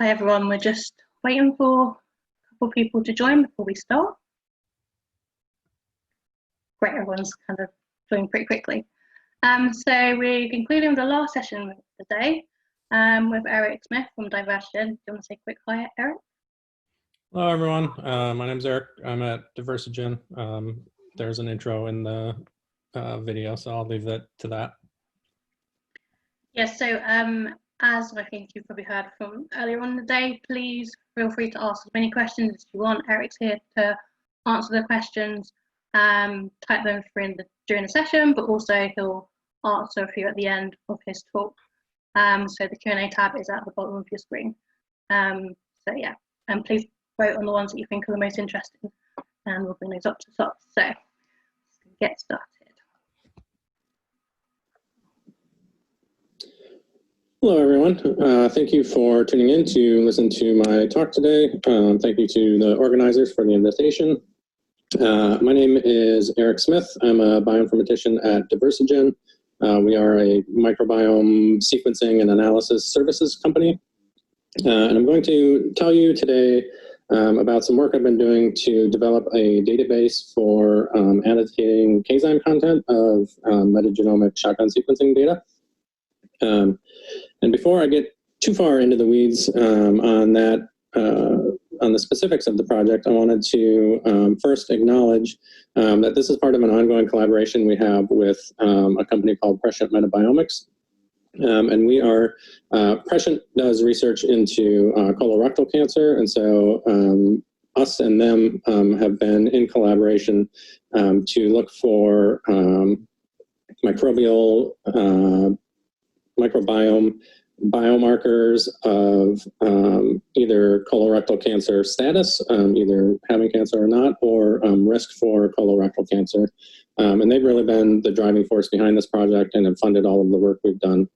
Hi everyone, we're just waiting for a couple of people to join before we start. Great, everyone's kind of joined pretty quickly. So we're concluding the last session of the day with Eric Smith from Diversigen. Do you want to say a quick hi, Eric? Hello everyone, my name's Eric. I'm at Diversigen. There's an intro in the video, so I'll leave that to that. Yes, so as I think you've probably heard from earlier on in the day, please feel free to ask as many questions as you want. Eric's here to answer the questions, type them through during the session, but also he'll answer a few at the end of his talk. So the Q&A tab is at the bottom of your screen. So yeah, and please vote on the ones that you think are the most interesting, and we'll bring those up to the top. So let's get started. Hello, everyone. Thank you for tuning in to listen to my talk today. Thank you to the organizers for the invitation. My name is Eric Smith. I'm a bioinformatician at Diversigen. We are a microbiome sequencing and analysis services company. And I'm going to tell you today about some work I've been doing to develop a database for annotating CAZyme content of metagenomic shotgun sequencing data. And before I get too far into the weeds on the specifics of the project, I wanted to first acknowledge that this is part of an ongoing collaboration we have with a company called Prescient Metabiomics. And we are, Prescient does research into colorectal cancer, and so us and them have been in collaboration to look for microbiome biomarkers of either colorectal cancer status, either having cancer or not, or risk for colorectal cancer. And they've really been the driving force behind this project and have funded all of the work we've done.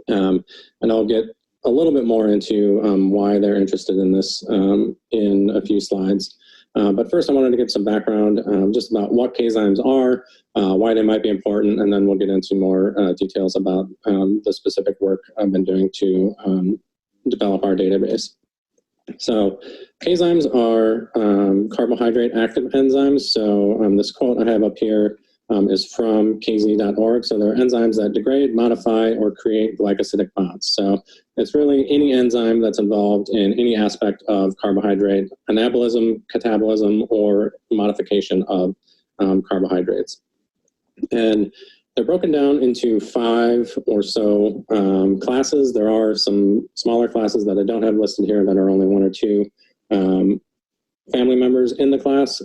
And I'll get a little bit more into why they're interested in this in a few slides. But first, I wanted to give some background just about what CAZymes are, why they might be important, and then we'll get into more details about the specific work I've been doing to develop our database. So CAZymes are carbohydrate active enzymes. So this quote I have up here is from CAZy.org. So they're enzymes that degrade, modify, or create glycosidic bonds. So it's really any enzyme that's involved in any aspect of carbohydrate anabolism, catabolism, or modification of carbohydrates. And they're broken down into 5 or so classes. There are some smaller classes that I don't have listed here that are only 1 or 2 family members in the class.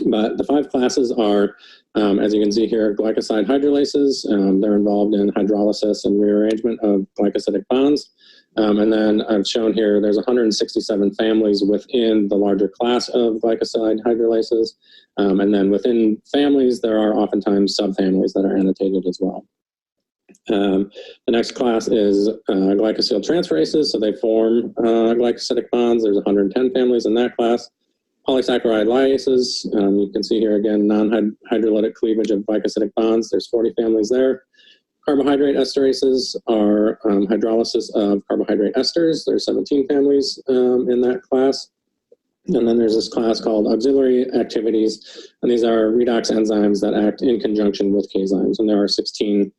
But the 5 classes are, as you can see here, glycoside hydrolases. They're involved in hydrolysis and rearrangement of glycosidic bonds. And then I've shown here there's 167 families within the larger class of glycoside hydrolases. And then within families, there are oftentimes subfamilies that are annotated as well. The next class is glycosyltransferases. So they form glycosidic bonds. There's 110 families in that class. Polysaccharide lyases, you can see here again, non-hydrolytic cleavage of glycosidic bonds. There's 40 families there. Carbohydrate esterases are hydrolysis of carbohydrate esters. There's 17 families in that class. And then there's this class called auxiliary activities, and these are redox enzymes that act in conjunction with CAZymes, and there are 16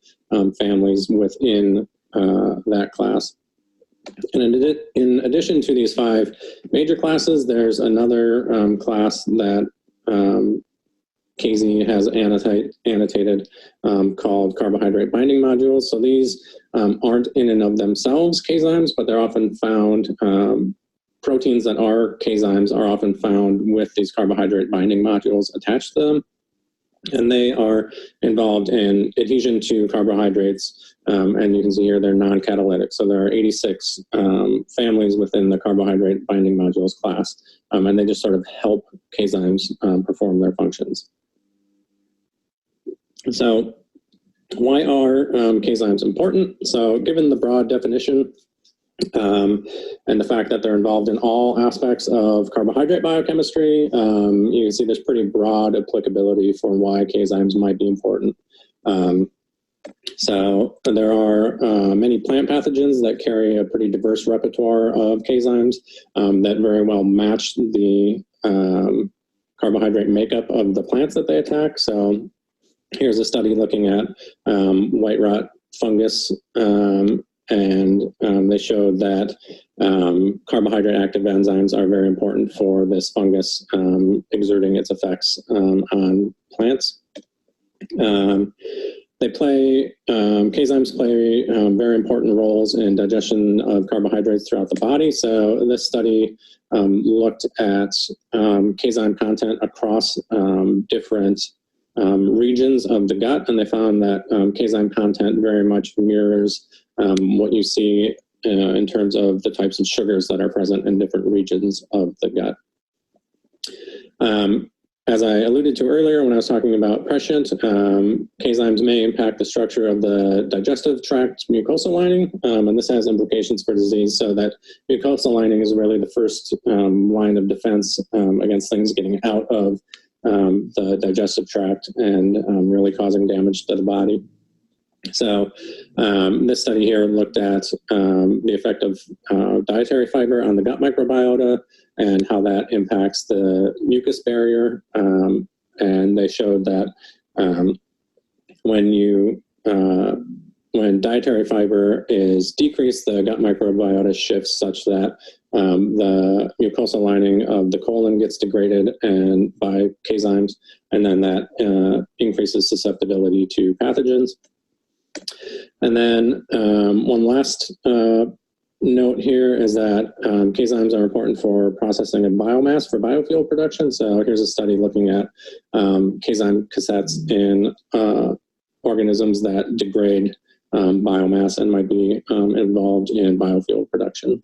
families within that class. And in addition to these 5 major classes, there's another class that CAZy has annotated called carbohydrate binding modules. So these aren't in and of themselves CAZymes, but they're often found, proteins that are CAZymes are often found with these carbohydrate binding modules attached to them. And they are involved in adhesion to carbohydrates, and you can see here they're non-catalytic. So there are 86 families within the carbohydrate binding modules class, and they just sort of help CAZymes perform their functions. So why are CAZymes important? So given the broad definition, and the fact that they're involved in all aspects of carbohydrate biochemistry, you can see there's pretty broad applicability for why CAZymes might be important. So there are many plant pathogens that carry a pretty diverse repertoire of CAZymes that very well match the carbohydrate makeup of the plants that they attack. So here's a study looking at white rot fungus, and they showed that carbohydrate active enzymes are very important for this fungus exerting its effects on plants. CAZymes play very important roles in digestion of carbohydrates throughout the body. So this study looked at CAZyme content across different regions of the gut, and they found that CAZyme content very much mirrors what you see in terms of the types of sugars that are present in different regions of the gut. As I alluded to earlier when I was talking about prescient, CAZymes may impact the structure of the digestive tract mucosal lining, and this has implications for disease, so that mucosal lining is really the first line of defense against things getting out of the digestive tract and really causing damage to the body. So this study here looked at the effect of dietary fiber on the gut microbiota and how that impacts the mucus barrier. And they showed that when dietary fiber is decreased, the gut microbiota shifts such that the mucosal lining of the colon gets degraded and by CAZymes, and then that increases susceptibility to pathogens. And then one last note here is that CAZymes are important for processing of biomass for biofuel production. So here's a study looking at CAZyme cassettes in organisms that degrade biomass and might be involved in biofuel production.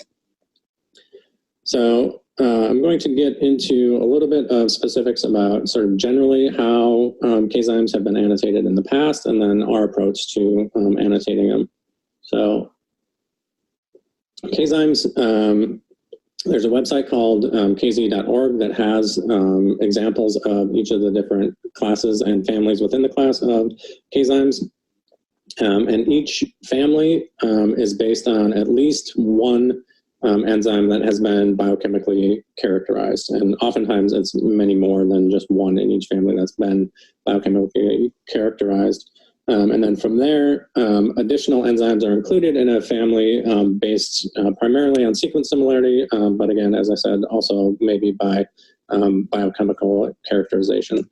So I'm going to get into a little bit of specifics about sort of generally how CAZymes have been annotated in the past, and then our approach to annotating them. So CAZymes, there's a website called CAZy.org that has examples of each of the different classes and families within the class of CAZymes. And each family is based on at least one enzyme that has been biochemically characterized. And oftentimes it's many more than just one in each family that's been biochemically characterized. And then from there, additional enzymes are included in a family based primarily on sequence similarity, but again, as I said, also maybe by biochemical characterization.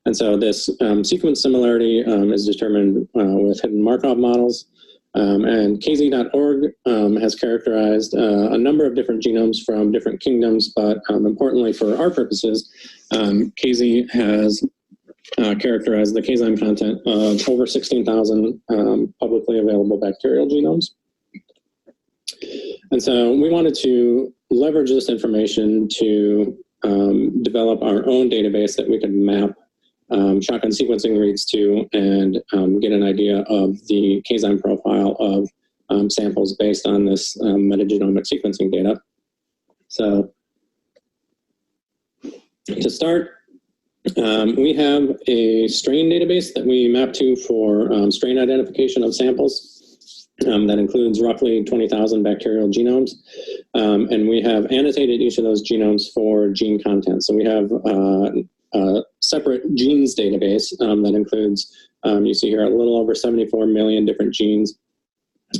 And so this sequence similarity is determined with hidden Markov models. And CAZy.org has characterized a number of different genomes from different kingdoms, but importantly for our purposes, CAZy has characterized the CAZyme content of over 16,000 publicly available bacterial genomes. And so we wanted to leverage this information to develop our own database that we could map shotgun sequencing reads to and get an idea of the CAZyme profile of samples based on this metagenomic sequencing data. So to start, we have a strain database that we map to for strain identification of samples that includes roughly 20,000 bacterial genomes. And we have annotated each of those genomes for gene content. So we have a separate genes database that includes, you see here, a little over 74 million different genes.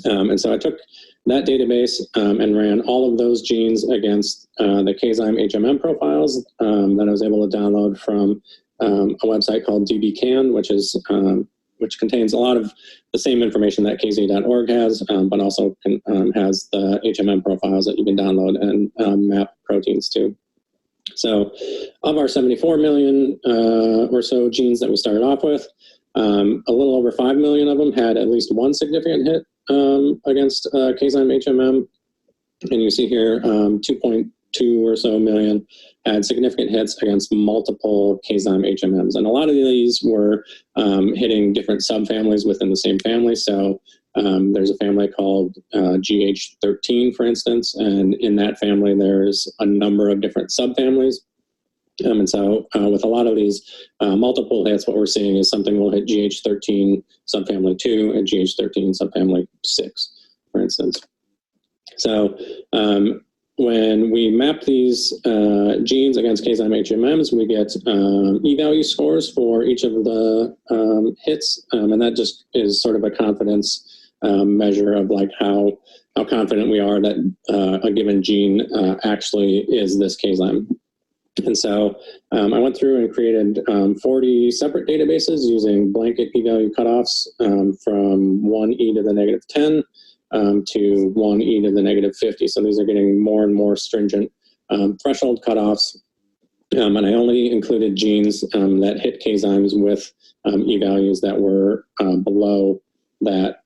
And so I took that database and ran all of those genes against the CAZyme HMM profiles that I was able to download from a website called dbcan, which contains a lot of the same information that CAZy.org has, but also has the HMM profiles that you can download and map proteins to. So of our 74 million or so genes that we started off with, a little over 5 million of them had at least one significant hit against CAZyme HMM. And you see here 2.2 or so million had significant hits against multiple CAZyme HMMs. And a lot of these were hitting different subfamilies within the same family. So there's a family called GH13, for instance, and in that family there's a number of different subfamilies. And so with a lot of these multiple hits, what we're seeing is something will hit GH13 subfamily 2 and GH13 subfamily 6, for instance. So when we map these genes against CAZyme HMMs, we get e-value scores for each of the hits, and that just is sort of a confidence measure of like how confident we are that a given gene actually is this CAZyme. And so I went through and created 40 separate databases using blanket p-value cutoffs from 1e to the negative 10 to 1e to the negative 50. So these are getting more and more stringent threshold cutoffs. And I only included genes that hit CAZymes with e-values that were below that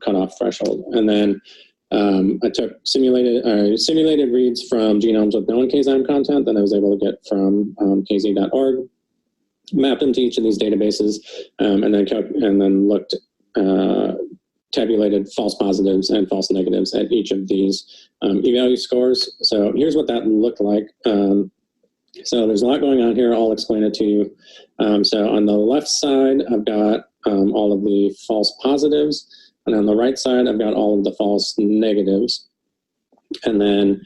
cutoff threshold. And then I took simulated reads from genomes with known CAZyme content that I was able to get from CAZy.org, mapped them to each of these databases, and then looked, tabulated false positives and false negatives at each of these e-value scores. So here's what that looked like. So there's a lot going on here. I'll explain it to you. So on the left side, I've got all of the false positives. And on the right side, I've got all of the false negatives. And then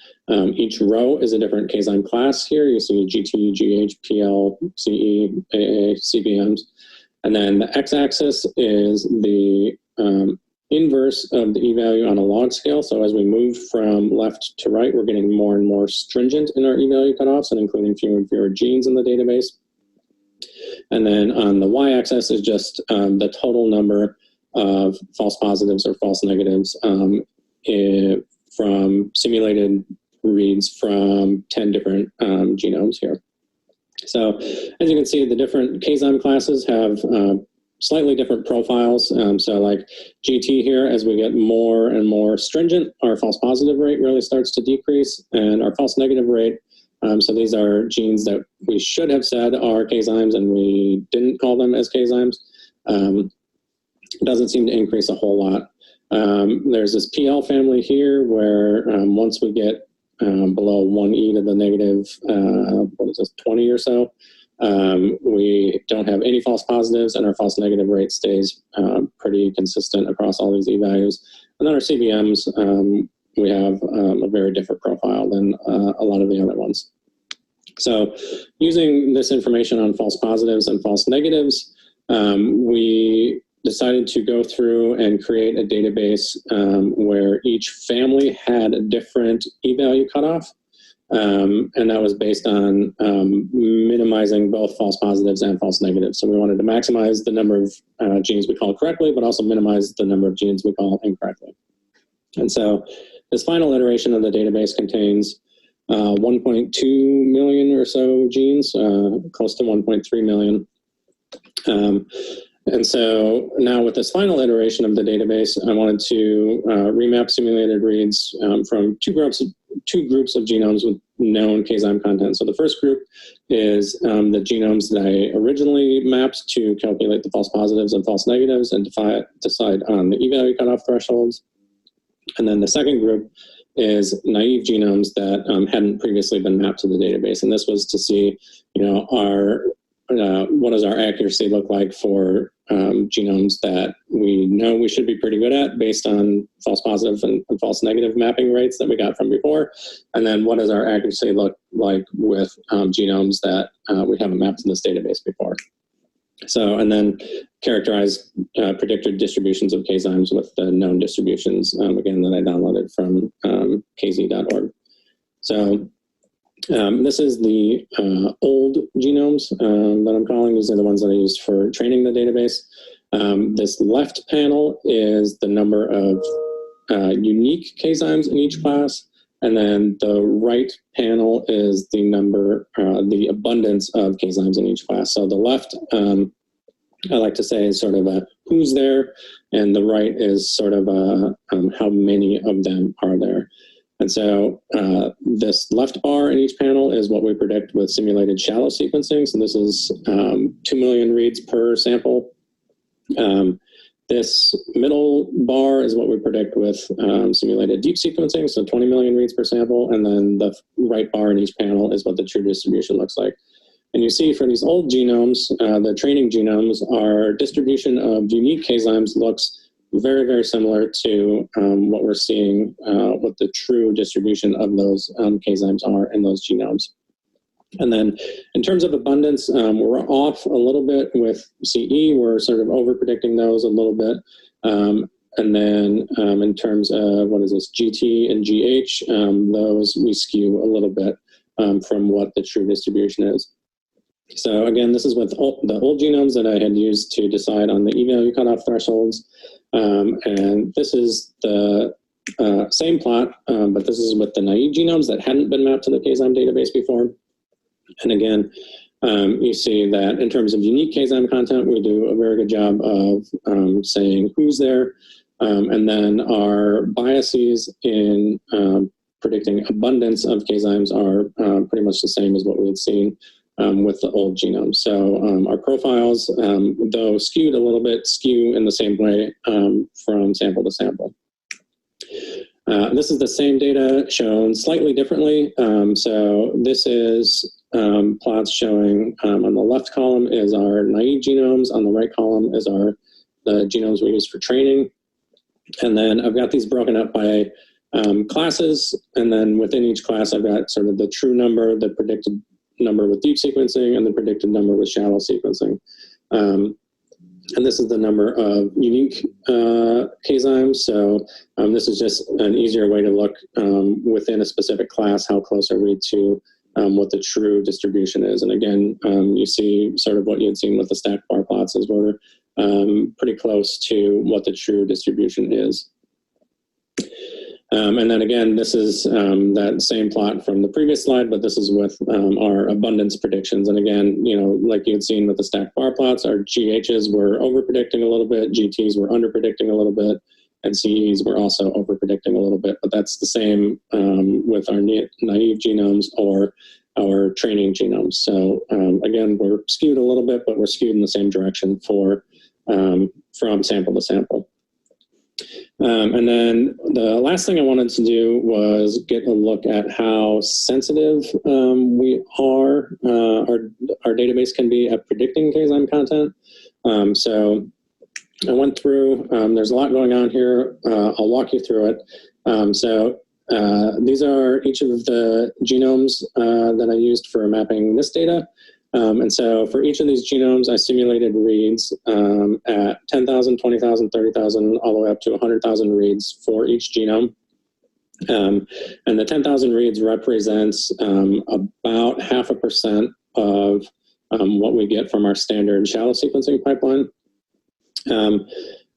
each row is a different CAZyme class here. You see GT, GH, PL, CE, AA, CBMs. And then the x-axis is the inverse of the e-value on a log scale. So as we move from left to right, we're getting more and more stringent in our e-value cutoffs and including fewer and fewer genes in the database. And then on the y-axis is just the total number of false positives or false negatives from simulated reads from 10 different genomes here. So as you can see, the different CAZyme classes have slightly different profiles. So like GT here, as we get more and more stringent, our false positive rate really starts to decrease, and our false negative rate, so these are genes that we should have said are CAZymes and we didn't call them as CAZymes, doesn't seem to increase a whole lot. There's this PL family here where once we get below 1e to the negative, 20 or so, we don't have any false positives, and our false negative rate stays pretty consistent across all these e-values. And then our CBMs, we have a very different profile than a lot of the other ones. So using this information on false positives and false negatives, we decided to go through and create a database where each family had a different e-value cutoff. And that was based on minimizing both false positives and false negatives. So we wanted to maximize the number of genes we call correctly, but also minimize the number of genes we call incorrectly. And so this final iteration of the database contains 1.2 million or so genes, close to 1.3 million. And so now with this final iteration of the database, I wanted to remap simulated reads from two groups of genomes with known CAZyme content. So the first group is the genomes that I originally mapped to calculate the false positives and false negatives and decide on the e-value cutoff thresholds. And then the second group is naive genomes that hadn't previously been mapped to the database. And this was to see, what does our accuracy look like for genomes that we know we should be pretty good at based on false positive and false negative mapping rates that we got from before. And then what does our accuracy look like with genomes that we haven't mapped in this database before. So, and then characterize predicted distributions of CAZymes with the known distributions, again, that I downloaded from CAZy.org. So this is the old genomes that I'm calling. These are the ones that I used for training the database. This left panel is the number of unique CAZymes in each class. And then the right panel is the number, the abundance of CAZymes in each class. So the left, I like to say, is sort of a who's there, and the right is sort of a how many of them are there. And so this left bar in each panel is what we predict with simulated shallow sequencing. So this is 2 million reads per sample. This middle bar is what we predict with simulated deep sequencing, so 20 million reads per sample. And then the right bar in each panel is what the true distribution looks like. And you see for these old genomes, the training genomes, our distribution of unique CAZymes looks very, very similar to what we're seeing, what the true distribution of those CAZymes are in those genomes. And then in terms of abundance, we're off a little bit with CE. We're sort of over-predicting those a little bit. And then in terms of, what is this, GT and GH, those we skew a little bit from what the true distribution is. So again, this is with the old genomes that I had used to decide on the e-value cutoff thresholds. And this is the same plot, but this is with the naive genomes that hadn't been mapped to the CAZyme database before. And again, you see that in terms of unique CAZyme content, we do a very good job of saying who's there. And then our biases in predicting abundance of CAZymes are pretty much the same as what we had seen with the old genome. So our profiles, though skewed a little bit, skew in the same way from sample to sample. This is the same data shown slightly differently. So this is plots showing on the left column is our naive genomes, on the right column is the genomes we use for training. And then I've got these broken up by classes, and then within each class I've got sort of the true number, the predicted number with deep sequencing, and the predicted number with shallow sequencing. And this is the number of unique CAZymes. So this is just an easier way to look within a specific class, how close are we to what the true distribution is. And again, you see sort of what you had seen with the stacked bar plots is we're pretty close to what the true distribution is. And then again, this is that same plot from the previous slide, but this is with our abundance predictions. And again, you know, like you had seen with the stacked bar plots, our GHs were over predicting a little bit, GTs were under predicting a little bit, and CEs were also over predicting a little bit. But that's the same with our naive genomes or our training genomes. So again, we're skewed a little bit, but we're skewed in the same direction for from sample to sample. And then the last thing I wanted to do was get a look at how sensitive we are, our database can be at predicting CAZyme content. So I went through, there's a lot going on here. I'll walk you through it. So these are each of the genomes that I used for mapping this data. And so for each of these genomes, I simulated reads at 10,000, 20,000, 30,000, all the way up to 100,000 reads for each genome. And the 10,000 reads represents about 0.5% of what we get from our standard shallow sequencing pipeline. And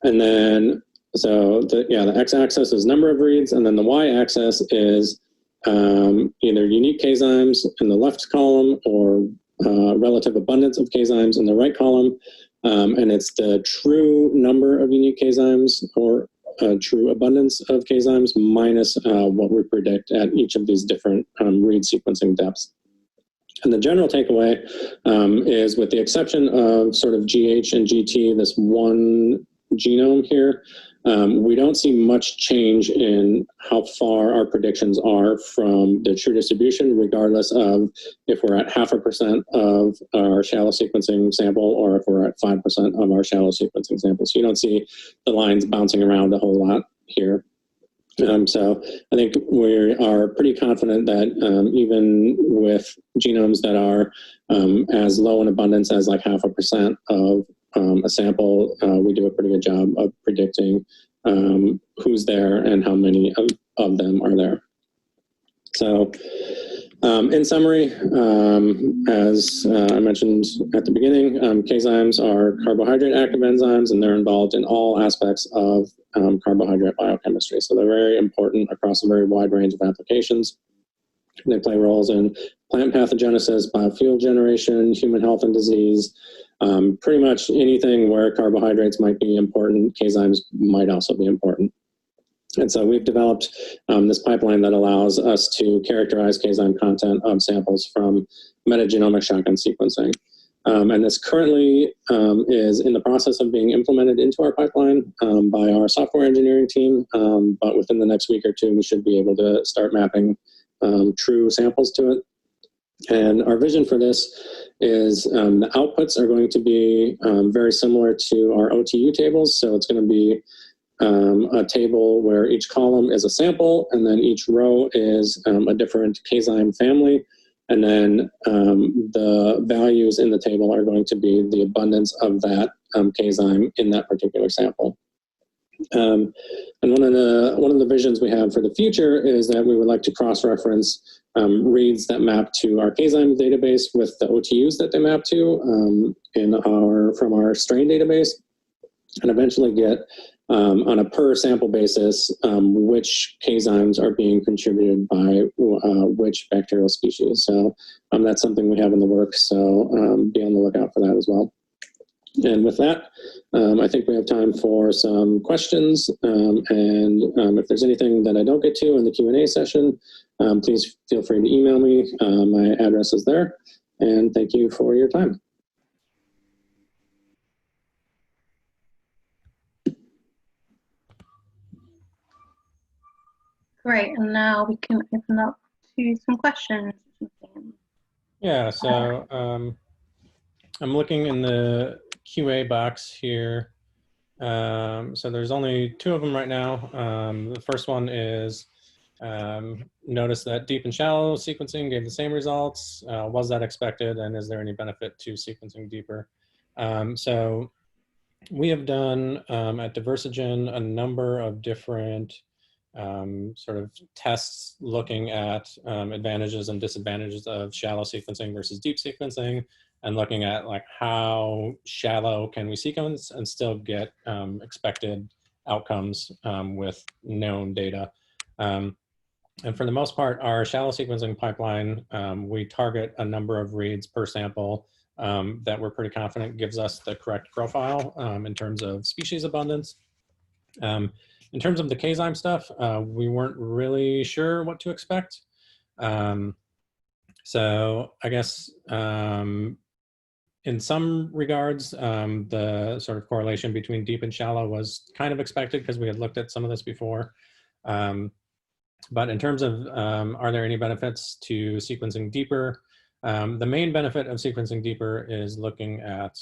then, so the x-axis is number of reads, and then the y-axis is either unique CAZymes in the left column or relative abundance of CAZymes in the right column, and it's the true number of unique CAZymes or true abundance of CAZymes minus what we predict at each of these different read sequencing depths. And the general takeaway is, with the exception of sort of GH and GT, this one genome here, we don't see much change in how far our predictions are from the true distribution, regardless of if we're at 0.5% of our shallow sequencing sample or if we're at 5% of our shallow sequencing sample. So you don't see the lines bouncing around a whole lot here. So I think we are pretty confident that even with genomes that are as low in abundance as like 0.5% of a sample, we do a pretty good job of predicting who's there and how many of them are there. So in summary, as I mentioned at the beginning, CAZymes are carbohydrate active enzymes, and they're involved in all aspects of carbohydrate biochemistry. So they're very important across a very wide range of applications. They play roles in plant pathogenesis, biofuel generation, human health and disease. Pretty much anything where carbohydrates might be important, CAZymes might also be important. And so we've developed this pipeline that allows us to characterize CAZyme content of samples from metagenomic shotgun sequencing. And this currently is in the process of being implemented into our pipeline by our software engineering team. But within the next week or two, we should be able to start mapping true samples to it. And our vision for this is the outputs are going to be very similar to our OTU tables. So it's going to be a table where each column is a sample, and then each row is a different CAZyme family. And then the values in the table are going to be the abundance of that CAZyme in that particular sample. And one of the visions we have for the future is that we would like to cross-reference reads that map to our CAZyme database with the OTUs that they map to from our strain database, and eventually get on a per sample basis which CAZymes are being contributed by which bacterial species. So that's something we have in the works. So be on the lookout for that as well. And with that, I think we have time for some questions. And if there's anything that I don't get to in the Q&A session, please feel free to email me. My address is there. And thank you for your time. Great, and now we can open up to some questions. Yeah, so I'm looking in the QA box here. So there's only 2 of them right now. The first one is, notice that deep and shallow sequencing gave the same results. Was that expected, and is there any benefit to sequencing deeper? So we have done at Diversigen a number of different sort of tests looking at advantages and disadvantages of shallow sequencing versus deep sequencing, and looking at like how shallow can we sequence and still get expected outcomes with known data. And for the most part, our shallow sequencing pipeline, we target a number of reads per sample that we're pretty confident gives us the correct profile in terms of species abundance. In terms of the CAZyme stuff, we weren't really sure what to expect. So I guess in some regards, the sort of correlation between deep and shallow was kind of expected because we had looked at some of this before. But in terms of are there any benefits to sequencing deeper, the main benefit of sequencing deeper is looking at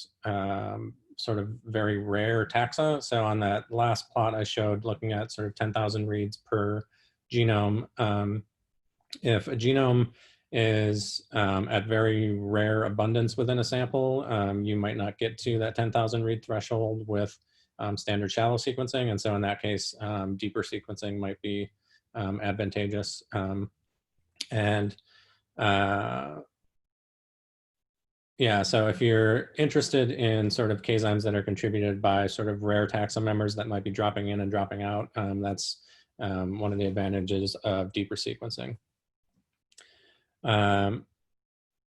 sort of very rare taxa. So on that last plot I showed, looking at sort of 10,000 reads per genome, if a genome is at very rare abundance within a sample, you might not get to that 10,000 read threshold with standard shallow sequencing. And so in that case, deeper sequencing might be advantageous. Yeah, so if you're interested in sort of CAZymes that are contributed by sort of rare taxa members that might be dropping in and dropping out, that's one of the advantages of deeper sequencing.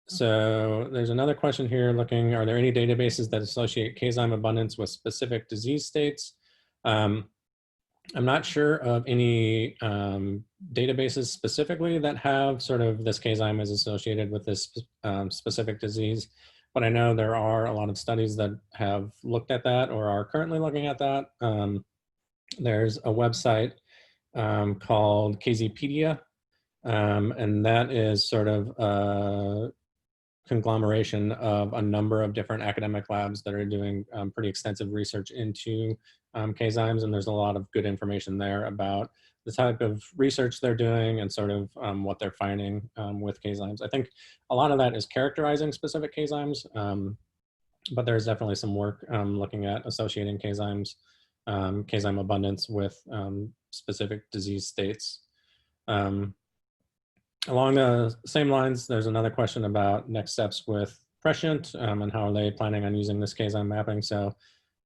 So there's another question here looking, are there any databases that associate CAZyme abundance with specific disease states? I'm not sure of any databases specifically that have sort of this CAZyme is associated with this specific disease, but I know there are a lot of studies that have looked at that or are currently looking at that. There's a website called CAZypedia, and that is sort of a conglomeration of a number of different academic labs that are doing pretty extensive research into CAZymes, and there's a lot of good information there about the type of research they're doing and sort of what they're finding with CAZymes. I think a lot of that is characterizing specific CAZymes, but there's definitely some work looking at associating CAZymes, CAZyme abundance with specific disease states. Along the same lines, there's another question about next steps with Prescient and how are they planning on using this CAZyme mapping. So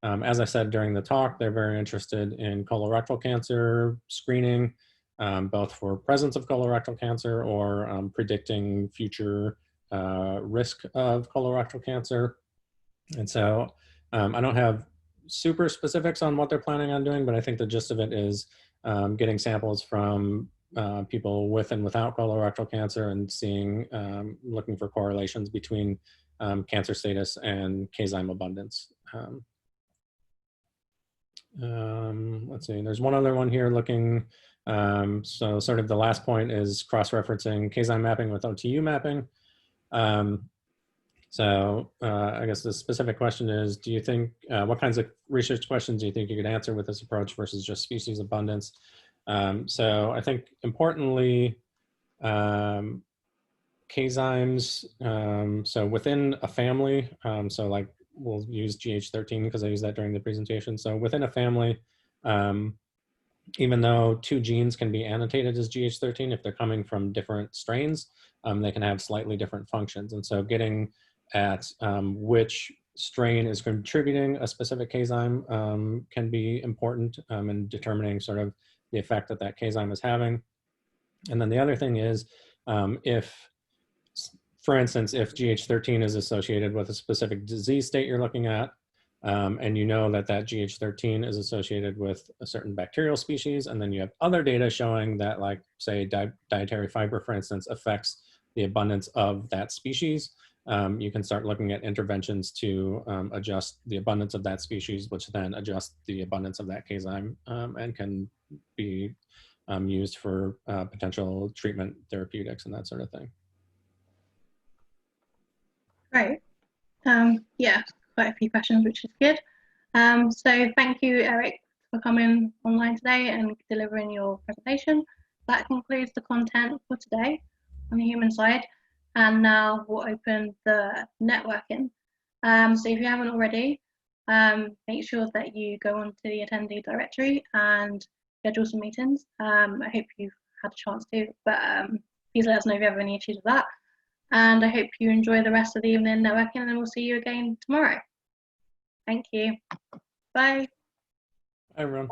as I said during the talk, they're very interested in colorectal cancer screening, both for presence of colorectal cancer or predicting future risk of colorectal cancer. And so I don't have super specifics on what they're planning on doing, but I think the gist of it is getting samples from people with and without colorectal cancer and seeing, looking for correlations between cancer status and CAZyme abundance. Let's see, there's one other one here looking, so sort of the last point is cross-referencing CAZyme mapping with OTU mapping. So I guess the specific question is, do you think, what kinds of research questions do you think you could answer with this approach versus just species abundance? So I think importantly, CAZymes, so within a family, so like we'll use GH13 because I used that during the presentation. So within a family, even though 2 genes can be annotated as GH13, if they're coming from different strains, they can have slightly different functions. And so getting at which strain is contributing a specific CAZyme can be important in determining sort of the effect that that CAZyme is having. And then the other thing is, for instance, if GH13 is associated with a specific disease state you're looking at, and you know that that GH13 is associated with a certain bacterial species, and then you have other data showing that, like, say, dietary fiber, for instance, affects the abundance of that species, you can start looking at interventions to adjust the abundance of that species, which then adjust the abundance of that CAZyme and can be used for potential treatment therapeutics and that sort of thing. Great. Yeah, quite a few questions, which is good. So thank you, Eric, for coming online today and delivering your presentation. That concludes the content for today on the human side. And now we'll open the networking. So if you haven't already, make sure that you go onto the attendee directory and schedule some meetings. I hope you've had a chance to, but please let us know if you have any issues with that. And I hope you enjoy the rest of the evening networking, and we'll see you again tomorrow. Thank you. Bye. Hi, everyone.